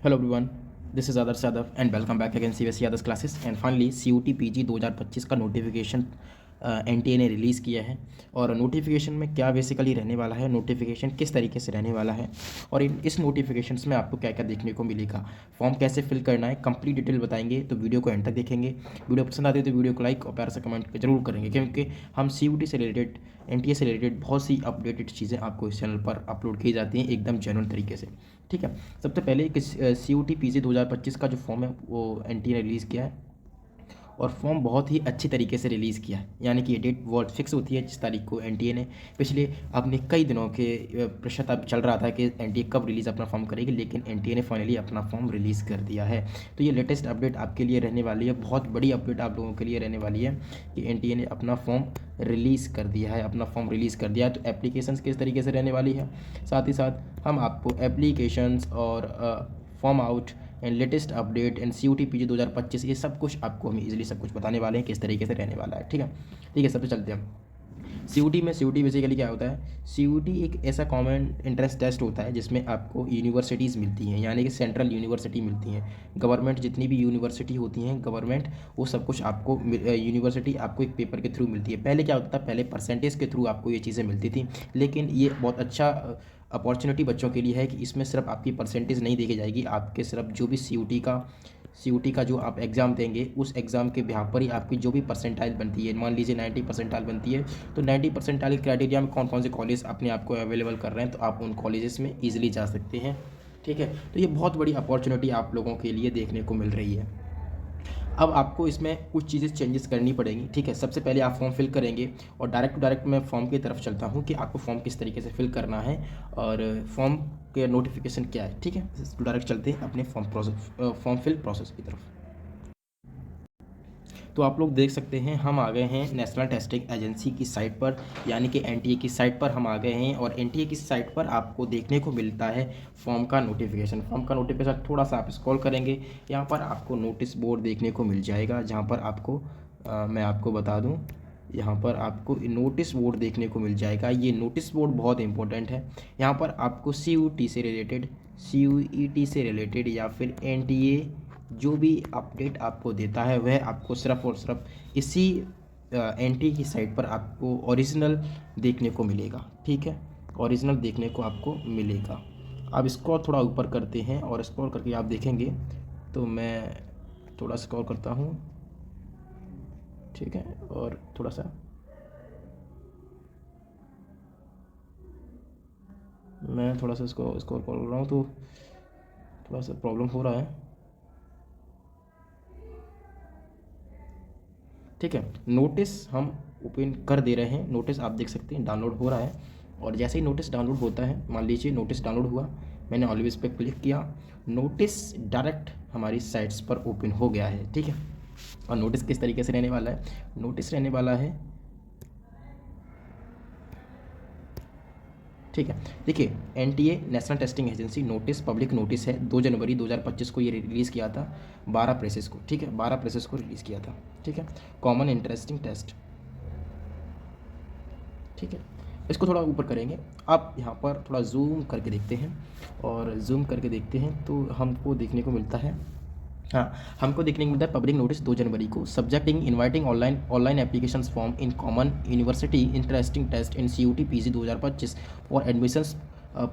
Hello everyone, this is Adarsh Yadav and welcome back again CBSE Yadav's classes and finally CUT PG 2025 का notification NTA ने release किया है। और notification में क्या बेसिकली रहने वाला है, नोटिफिकेशन किस तरीके से रहने वाला है और इस नोटिफिकेशंस में आपको क्या क्या देखने को मिलेगा, फॉर्म कैसे फिल करना है, कंप्लीट डिटेल बताएंगे। तो वीडियो को एंड तक देखेंगे। वीडियो पसंद आती है तो वीडियो को लाइक और प्यार से कमेंट जरूर करेंगे, क्योंकि हम CUT से रिलेटेड एनटीए से रिलेटेड बहुत सी अपडेटेड चीज़ें आपको इस चैनल पर अपलोड की जाती हैं एकदम जेन्युइन तरीके से। ठीक है, सबसे पहले CUT PG 2025 का जो फॉर्म है वो एनटीए ने रिलीज़ किया है और फॉर्म बहुत ही अच्छी तरीके से रिलीज़ किया है। यानी कि ये डेट बहुत फिक्स होती है जिस तारीख को एनटीए ने, पिछले अपने कई दिनों के पश्चाताप चल रहा था कि एनटीए कब रिलीज़ अपना फॉर्म करेगी, लेकिन एनटीए ने फाइनली अपना फॉर्म रिलीज़ कर दिया है। तो ये लेटेस्ट अपडेट आपके लिए रहने वाली है, बहुत बड़ी अपडेट आप लोगों के लिए रहने वाली है कि एनटीए ने अपना फॉर्म रिलीज़ कर दिया है, अपना फॉर्म रिलीज़ कर दिया है। तो एप्लीकेशंस किस तरीके से रहने वाली है, साथ ही साथ हम आपको एप्लीकेशंस और form out and latest update and CUT PG 2025 ये सब कुछ आपको हम इजीली सब कुछ बताने वाले हैं किस तरीके से रहने वाला है। ठीक है, सबसे चलते हैं CUT बेसिकली क्या होता है। CUT एक ऐसा कॉमन एंट्रेंस टेस्ट होता है जिसमें आपको यूनिवर्सिटीज़ मिलती हैं, यानी कि सेंट्रल यूनिवर्सिटी मिलती हैं। गवर्नमेंट जितनी भी यूनिवर्सिटी होती हैं गवर्नमेंट, वो सब कुछ आपको यूनिवर्सिटी आपको एक पेपर के थ्रू मिलती है। पहले क्या होता था, पहले परसेंटेज के थ्रू आपको ये चीज़ें मिलती थी, लेकिन ये बहुत अच्छा अपॉर्चुनिटी बच्चों के लिए है कि इसमें सिर्फ आपकी परसेंटेज नहीं देखी जाएगी, आपके सिर्फ जो भी CUT का जो आप एग्ज़ाम देंगे उस एग्ज़ाम के बिहाफ पर ही आपकी जो भी परसेंटाइल बनती है, मान लीजिए 90 परसेंटाइल बनती है, तो 90 परसेंटाइल क्राइटेरिया में कौन कौन से कॉलेज अपने आप को अवेलेबल कर रहे हैं, तो आप उन कॉलेजेस में ईजिली जा सकते हैं। ठीक है, तो ये बहुत बड़ी अपॉर्चुनिटी आप लोगों के लिए देखने को मिल रही है। अब आपको इसमें कुछ चीज़ें चेंजेस करनी पड़ेंगी। ठीक है, सबसे पहले आप फॉर्म फिल करेंगे और डायरेक्ट मैं फॉर्म की तरफ चलता हूँ कि आपको फॉर्म किस तरीके से फिल करना है और फॉर्म के नोटिफिकेशन क्या है। ठीक है, तो डायरेक्ट चलते हैं अपने फॉर्म फिल प्रोसेस की तरफ। तो आप लोग देख सकते हैं हम आ गए हैं नेशनल टेस्टिंग एजेंसी की साइट पर, यानी कि एनटीए की साइट पर हम आ गए हैं। और एनटीए की साइट पर आपको देखने को मिलता है फॉर्म का नोटिफिकेशन थोड़ा सा आप स्क्रॉल करेंगे, यहाँ पर आपको नोटिस बोर्ड देखने को मिल जाएगा, जहाँ पर आपको मैं आपको बता दूँ, यहाँ पर आपको नोटिस बोर्ड देखने को मिल जाएगा। ये नोटिस बोर्ड बहुत इंपॉर्टेंट है। यहाँ पर आपको CUT से रिलेटेड या फिर एनटीए जो भी अपडेट आपको देता है वह आपको सिर्फ और सिर्फ इसी एनटीए की साइट पर आपको ओरिजिनल देखने को मिलेगा। ठीक है, ओरिजिनल देखने को आपको मिलेगा। अब इसको थोड़ा ऊपर करते हैं और स्क्रॉल करके आप देखेंगे, तो मैं थोड़ा स्क्रॉल करता हूँ। ठीक है, और थोड़ा सा मैं थोड़ा सा इसको स्क्रॉल कर रहा हूँ, तो थोड़ा सा प्रॉब्लम हो रहा है। ठीक है, नोटिस हम ओपन कर दे रहे हैं, नोटिस आप देख सकते हैं डाउनलोड हो रहा है। और जैसे ही नोटिस डाउनलोड होता है, मान लीजिए नोटिस डाउनलोड हुआ, मैंने ऑलवेज पे क्लिक किया, नोटिस डायरेक्ट हमारी साइट्स पर ओपन हो गया है। ठीक है, और नोटिस किस तरीके से रहने वाला है, नोटिस रहने वाला है। ठीक है, देखिए NTA national testing agency notice public notice है, 2 जनवरी 2025 को ये रिलीज़ किया था 12 प्रेसेस को। ठीक है, 12 प्रेसेस को रिलीज़ किया था। ठीक है, कॉमन इंटरेस्टिंग टेस्ट। ठीक है, इसको थोड़ा ऊपर करेंगे, आप यहाँ पर थोड़ा जूम करके देखते हैं, और जूम करके देखते हैं तो हमको देखने को मिलता है, हाँ, हमको देखने को मिलता है पब्लिक नोटिस 2 जनवरी को, subjecting inviting online application form in common university interesting test in CUT PG 2025 for admissions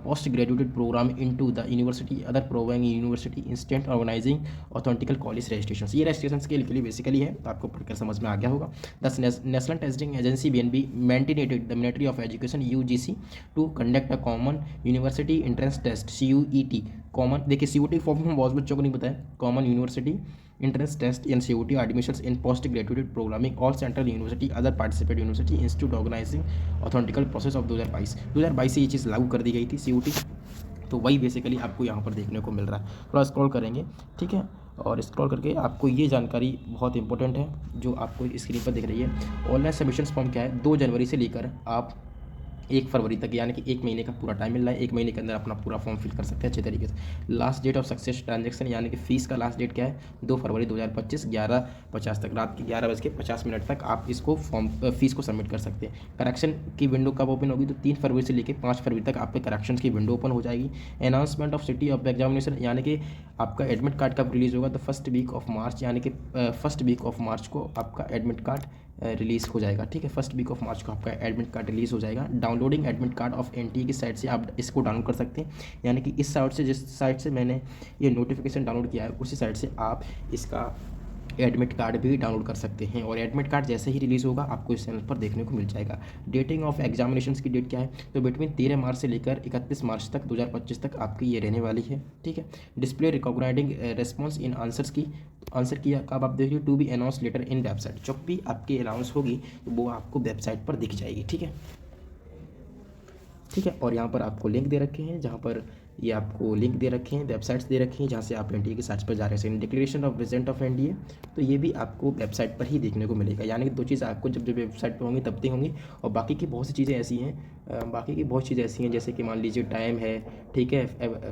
post graduate program into the university other proving university instant organizing authentical college registration. ये registration के लिए basically है, तो आपको पढ़कर समझ में आ गया होगा। The national testing agency BNB mandated the ministry of education UGC to conduct a common university entrance test CUET common. देखिए CUT फॉर्म हम बहुत बच्चों को नहीं बताया, common university entrance test in CUT admissions in postgraduate programming all central university other participate university institute organizing authentical process of 2022 से ये चीज़ लागू कर दी गई थी CUT। तो वही बेसिकली आपको यहाँ पर देखने को मिल रहा है। थोड़ा स्क्रॉल करेंगे, ठीक है, और स्क्रॉल करके आपको ये जानकारी बहुत इंपॉर्टेंट है जो आपको स्क्रीन पर दिख रही है। ऑनलाइन सबमिशन फॉर्म क्या है, 2 जनवरी से लेकर आप 1 फरवरी तक, यानी कि 1 महीने का पूरा टाइम मिल रहा है। 1 महीने के अंदर अपना पूरा फॉर्म फिल कर सकते हैं अच्छे तरीके से। Last date of success transaction, यानी कि फीस का लास्ट डेट क्या है, 2 फरवरी 2025 11:50 तक, रात के 11:50 तक आप इसको फॉर्म फीस को सबमिट कर सकते हैं। करेक्शन की विंडो कब ओपन होगी, तो 3 फरवरी से लेकर 5 फरवरी तक आपके करेक्शन की विंडो ओपन हो जाएगी। Announcement of city of examination, यानी कि आपका एडमिट कार्ड कब रिलीज़ होगा, तो फर्स्ट वीक ऑफ मार्च, यानी कि फर्स्ट वीक ऑफ मार्च को आपका एडमिट कार्ड रिलीज़ हो जाएगा। ठीक है, फर्स्ट वीक ऑफ मार्च को आपका एडमिट कार्ड रिलीज़ हो जाएगा। Downloading admit card of NTA की साइट से आप इसको डाउनलोड कर सकते हैं, यानी कि इस साइट से, जिस साइट से मैंने ये नोटिफिकेशन डाउनलोड किया है उसी साइट से आप इसका एडमिट कार्ड भी डाउनलोड कर सकते हैं। और एडमिट कार्ड जैसे ही रिलीज़ होगा आपको इस चैनल पर देखने को मिल जाएगा। डेटिंग ऑफ एग्जामिनेशंस की डेट क्या है, तो बिटवीन 13 मार्च से लेकर 31 मार्च तक 2025 तक आपकी ये रहने वाली है। ठीक है, display recognising response in answers की, आंसर किया कब आप देख रहे हो, to be announce letter in website, जब भी आपकी अनाउंस होगी तो वो आपको वेबसाइट पर दिख जाएगी। ठीक है, ठीक है। और यहाँ पर आपको लिंक दे रखे हैं, जहाँ पर ये आपको लिंक दे रखे हैं, वेबसाइट्स दे रखी हैं जहाँ से आप एनडीए की साइट्स पर जा रहे हैं। Declaration of present of NDA, तो ये भी आपको वेबसाइट पर ही देखने को मिलेगा, यानी कि दो चीज़ आपको जब जब वेबसाइट पर होंगी तब तक होंगी। और बाकी की बहुत सी चीज़ें ऐसी हैं, बाकी की बहुत चीज़ें ऐसी हैं जैसे कि मान लीजिए टाइम है, ठीक है,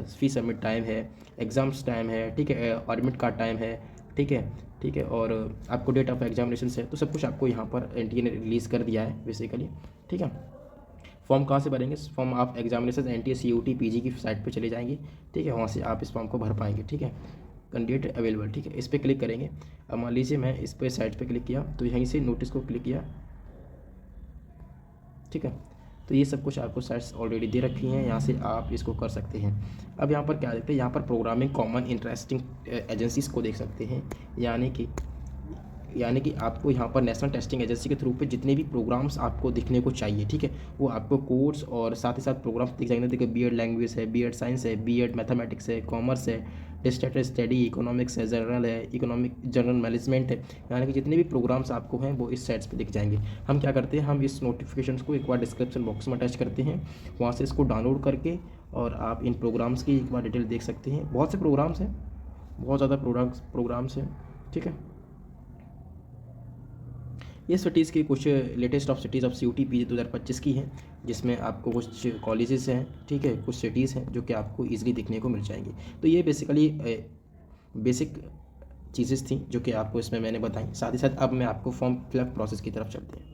फी सबमिट टाइम है, एग्ज़ाम्स टाइम है, ठीक है, एडमिट कार्ड टाइम है, ठीक है, ठीक है, और आपको डेट ऑफ एग्जामिनेशन है, तो सब कुछ आपको यहाँ पर एनटीए ने रिलीज़ कर दिया है बेसिकली। ठीक है, फॉर्म कहाँ से भरेंगे, फॉर्म आप एग्जामिनेशन एनटीए सीयूटी पीजी की साइट पे चले जाएंगे। ठीक है, वहाँ से आप इस फॉर्म को भर पाएंगे। ठीक है, कैंडिडेट अवेलेबल, ठीक है, इस पर क्लिक करेंगे। अब मान लीजिए मैं इस पर साइट पे क्लिक किया तो यहीं से नोटिस को क्लिक किया। ठीक है, तो ये सब कुछ आपको साइट्स ऑलरेडी दे रखी हैं, यहाँ से आप इसको कर सकते हैं। अब यहाँ पर क्या देखते हैं, यहाँ पर प्रोग्रामिंग कॉमन इंटरेस्टिंग एजेंसीज को देख सकते हैं, यानी कि आपको यहाँ पर नेशनल टेस्टिंग एजेंसी के थ्रू पे जितने भी प्रोग्राम्स आपको दिखने को चाहिए, ठीक है, वो आपको कोर्स और साथ ही साथ प्रोग्राम्स दिख जाएंगे। देखिए, बीएड लैंग्वेज है, बीएड साइंस है, बीएड मैथमेटिक्स है, कॉमर्स है, डिस्टेंस स्टडी, इकोनॉमिक्स है, जनरल है, इकोनॉमिक जनरल मैनेजमेंट है, यानी कि जितने भी प्रोग्राम्स आपको हैं वो इस साइट्स पे दिख जाएंगे। हम क्या करते हैं, हम इस नोटिफिकेशन को एक बार डिस्क्रिप्शन बॉक्स में अटैच करते हैं, वहाँ से इसको डाउनलोड करके और आप इन प्रोग्राम्स की एक बार डिटेल देख सकते हैं। बहुत से प्रोग्राम्स हैं, बहुत ज़्यादा प्रोग्राम्स हैं। ठीक है, ये सिटीज़ की कुछ latest of cities of CUT PG 2025 की हैं, जिसमें आपको कुछ कॉलेजेस हैं, ठीक है, कुछ सिटीज़ हैं जो कि आपको ईजिली दिखने को मिल जाएंगी। तो ये बेसिकली बेसिक चीज़ें थी जो कि आपको इसमें मैंने बताई। साथ ही साथ अब मैं आपको फॉर्म फिलअप प्रोसेस की तरफ चलते हैं।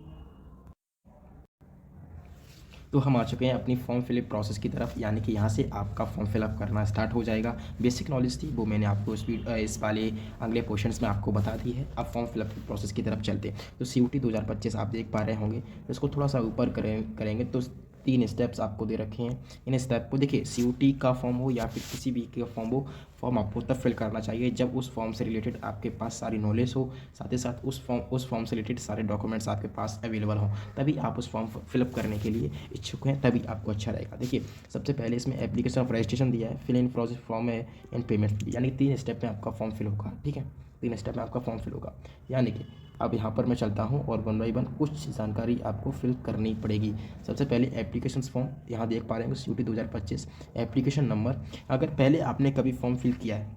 तो हम आ चुके हैं अपनी फॉर्म फिलअप प्रोसेस की तरफ, यानी कि यहाँ से आपका फॉर्म फिलअप करना स्टार्ट हो जाएगा। बेसिक नॉलेज थी वो मैंने आपको इस वाले अगले क्वेश्चंस में आपको बता दी है। अब फॉर्म फिलअप प्रोसेस की तरफ चलते हैं। तो सीयूटी 2025 आप देख पा रहे होंगे, तो इसको थोड़ा सा ऊपर करेंगे तो 3 स्टेप्स आपको दे रखे हैं। इन स्टेप को देखिए, सीयूटी का फॉर्म हो या फिर किसी भी का फॉर्म हो, फॉर्म आपको तब फिल करना चाहिए जब उस फॉर्म से रिलेटेड आपके पास सारी नॉलेज हो, साथ ही साथ उस फॉर्म से रिलेटेड सारे डॉक्यूमेंट्स आपके पास अवेलेबल हों, तभी आप उस फॉर्म फिलअप करने के लिए इच्छुक हैं, तभी आपको अच्छा रहेगा। देखिए, सबसे पहले इसमें एप्लीकेशन ऑफ रजिस्ट्रेशन दिया है, फिल इन प्रोसेस फॉर्म है, एंड पेमेंट, यानी कि 3 स्टेप में आपका फॉर्म फिल होगा। ठीक है, 3 स्टेप में आपका फॉर्म फिल होगा, यानी कि अब यहाँ पर मैं चलता हूँ और 1 बाय 1 कुछ जानकारी आपको फिल करनी पड़ेगी। सबसे पहले एप्लीकेशन फॉर्म यहाँ देख पा रहे हैं, सीयूटी 2025 एप्लीकेशन नंबर। अगर पहले आपने कभी फॉर्म फिल किया है,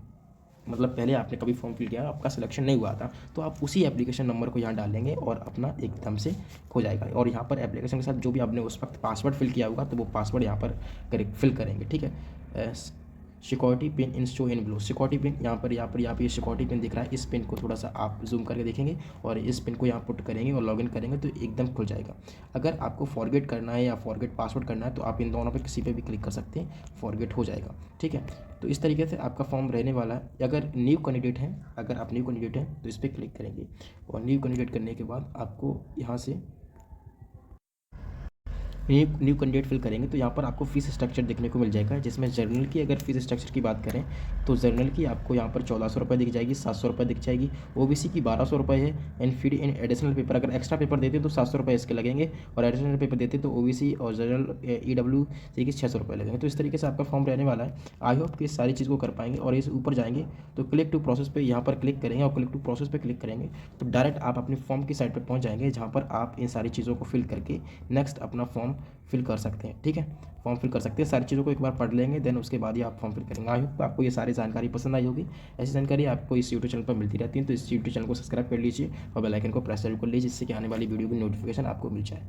मतलब पहले आपने कभी फॉर्म फिल किया, आपका सिलेक्शन नहीं हुआ था, तो आप उसी एप्लीकेशन नंबर को यहाँ डालेंगे और अपना एकदम से हो जाएगा। और यहाँ पर एप्लीकेशन के साथ जो भी आपने उस वक्त पासवर्ड फिल किया होगा तो वो पासवर्ड यहाँ पर फिल करेंगे। ठीक है, security pin in show in blue, security pin यहाँ पर ये सिक्योरिटी पिन दिख रहा है, इस पिन को थोड़ा सा आप जूम करके देखेंगे और इस पिन को यहाँ पुट करेंगे और लॉगिन करेंगे तो एकदम खुल जाएगा। अगर आपको फॉरगेट करना है या फॉरगेट पासवर्ड करना है तो आप इन दोनों पे किसी पे भी क्लिक कर सकते हैं, फॉरगेट हो जाएगा। ठीक है, तो इस तरीके से आपका फॉर्म रहने वाला है। अगर न्यू कैंडिडेट हैं, अगर आप न्यू कैंडिडेट हैं तो इस पर क्लिक करेंगे और न्यू कैंडिडेट करने के बाद आपको यहाँ से न्यू कैंडिडेट फिल करेंगे तो यहाँ पर आपको फीस स्ट्रक्चर देखने को मिल जाएगा, जिसमें जर्नल की अगर फीस स्ट्रक्चर की बात करें तो जर्नल की आपको यहाँ पर 1400 रुपये दिख जाएगी, 700 रुपये दिख जाएगी। ओबीसी की 1200 रुपये है, एंड फिर इन एडिशनल पेपर अगर एक्स्ट्रा पेपर देते तो 700 रुपये इसके लगेंगे, और एडिशनल पेपर देते तो ओबीसी और जनरल ईडब्ल्यूसी की 600 रुपये लगेंगे। तो इस तरीके से आपका फॉर्म रहने वाला है। आई होप कि सारी चीज़ को कर पाएंगे। और इस ऊपर जाएंगे तो क्लिक टू प्रोसेस पे यहाँ पर क्लिक करेंगे और क्लिक टू प्रोसेस पे क्लिक करेंगे तो डायरेक्ट आप अपने फॉर्म की साइट पर पहुँच जाएंगे, जहाँ पर आप इन सारी चीज़ों को फिल करके नेक्स्ट अपना फॉर्म फिल कर सकते हैं। ठीक है, फॉर्म फिल कर सकते हैं, सारी चीज़ों को एक बार पढ़ लेंगे, देन उसके बाद ही आप फॉर्म फिल करेंगे। आई होप आपको ये सारी जानकारी पसंद आई होगी। ऐसी जानकारी आपको इस यूट्यूब चैनल पर मिलती रहती है, तो इस यूट्यूब चैनल को सब्सक्राइब कर लीजिए और बेल आइकन को प्रेस जरूर कर लीजिए, जिससे कि आने वाली वीडियो की नोटिफिकेशन आपको मिल जाए।